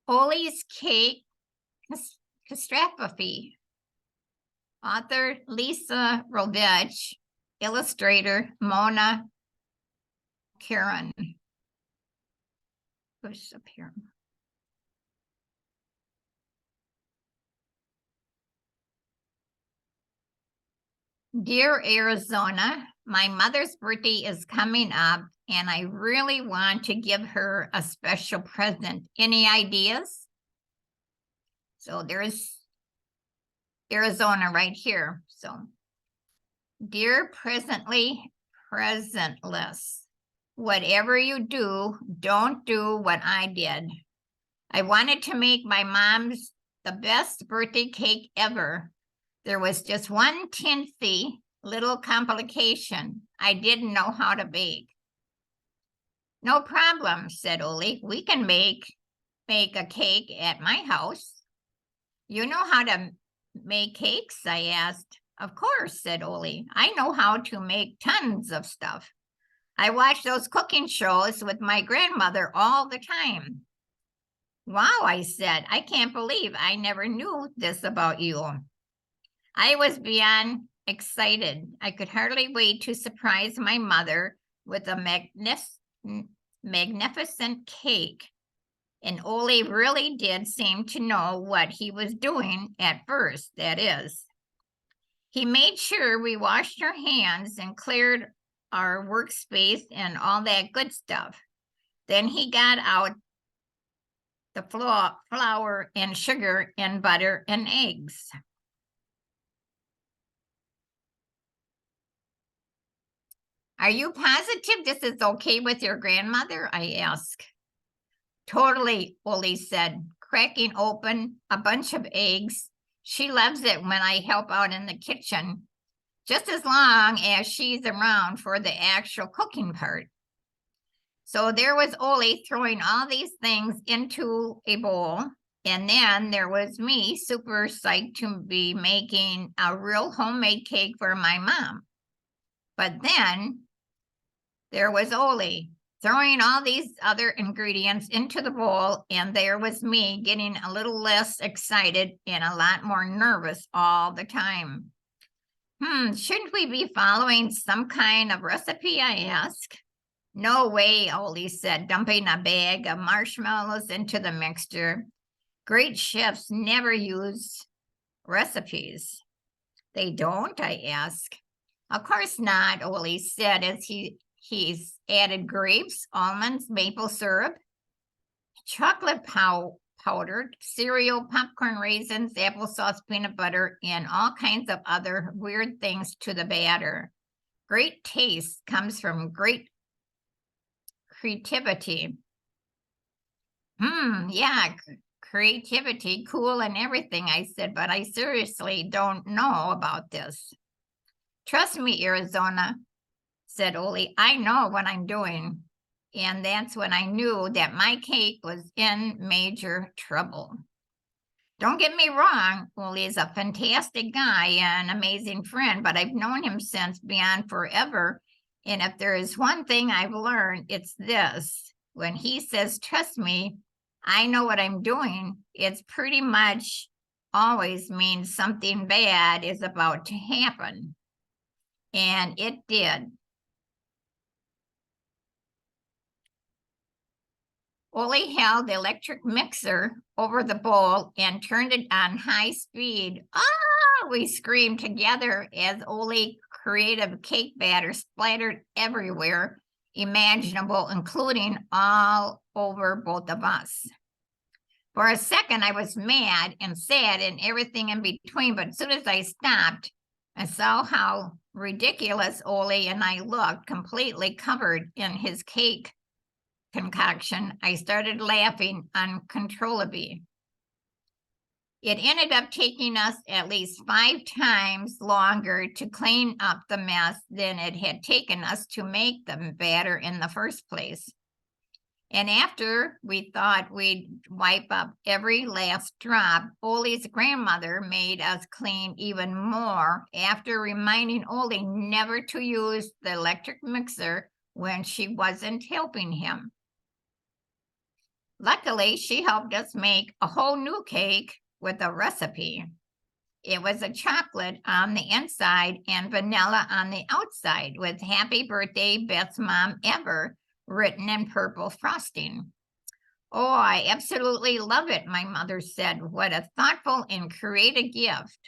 Ollie's Cake, Catastrophe. Author Lisa Rovich, illustrator Mona Karen. Push up here. Dear Arizona, my mother's birthday is coming up and I really want to give her a special present. Any ideas? So there's Arizona right here. So, dear presently presentless, whatever you do, don't do what I did. I wanted to make my mom's the best birthday cake ever. There was just one teensy little complication. I didn't know how to bake. No problem, said Ollie. We can make a cake at my house. You know how to make cakes? I asked. Of course, said Ollie. I know how to make tons of stuff. I watch those cooking shows with my grandmother all the time. Wow, I said. I can't believe I never knew this about you. I was beyond excited. I could hardly wait to surprise my mother with a magnificent cake. And Ollie really did seem to know what he was doing at first, that is. He made sure we washed our hands and cleared our workspace and all that good stuff. Then he got out the flour and sugar and butter and eggs. Are you positive this is okay with your grandmother? I asked. Totally, Ollie said, cracking open a bunch of eggs. She loves it when I help out in the kitchen, just as long as she's around for the actual cooking part. So there was Ollie throwing all these things into a bowl, and then there was me, super psyched to be making a real homemade cake for my mom. But then there was Ollie throwing all these other ingredients into the bowl, and there was me getting a little less excited and a lot more nervous all the time. Shouldn't we be following some kind of recipe? I asked. No way, Ollie said, dumping a bag of marshmallows into the mixture. Great chefs never use recipes. They don't? I asked. Of course not, Ollie said as he's added grapes, almonds, maple syrup, chocolate powder, cereal, popcorn, raisins, applesauce, peanut butter, and all kinds of other weird things to the batter. Great taste comes from great creativity. Yeah, creativity, cool and everything, I said, but I seriously don't know about this. Trust me, Arizona, said Ollie. I know what I'm doing. And that's when I knew that my cake was in major trouble. Don't get me wrong, Ollie is a fantastic guy and an amazing friend, but I've known him since beyond forever. And if there is one thing I've learned, it's this. When he says, trust me, I know what I'm doing, it's pretty much always means something bad is about to happen. And it did. Ollie held the electric mixer over the bowl and turned it on high speed. Ah, we screamed together as Ollie creative cake batter splattered everywhere imaginable, including all over both of us. For a second, I was mad and sad and everything in between, but as soon as I stopped, I saw how ridiculous Ollie and I looked, completely covered in his cake concoction. I started laughing uncontrollably. It ended up taking us at least 5 times longer to clean up the mess than it had taken us to make the batter in the first place. And after we thought we'd wipe up every last drop, Ollie's grandmother made us clean even more after reminding Ollie never to use the electric mixer when she wasn't helping him. Luckily, she helped us make a whole new cake with a recipe. It was a chocolate on the inside and vanilla on the outside with "Happy Birthday, Best Mom Ever" written in purple frosting. Oh, I absolutely love it, my mother said. What a thoughtful and creative gift.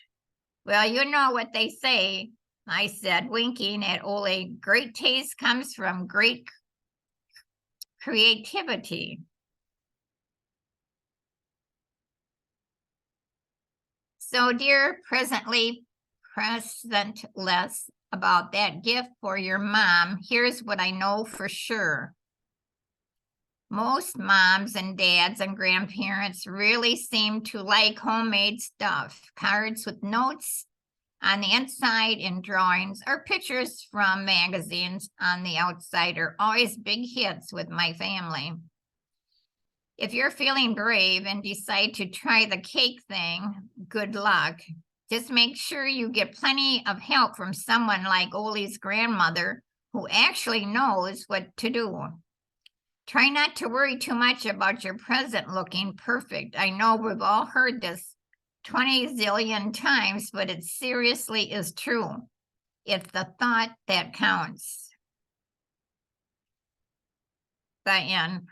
Well, you know what they say, I said, winking at Ollie. Great taste comes from great creativity. So, dear presentless about that gift for your mom, here's what I know for sure. Most moms and dads and grandparents really seem to like homemade stuff, cards with notes on the inside and drawings or pictures from magazines on the outside are always big hits with my family. If you're feeling brave and decide to try the cake thing, good luck. Just make sure you get plenty of help from someone like Ollie's grandmother who actually knows what to do. Try not to worry too much about your present looking perfect. I know we've all heard this 20 zillion times, but it seriously is true. It's the thought that counts. The end.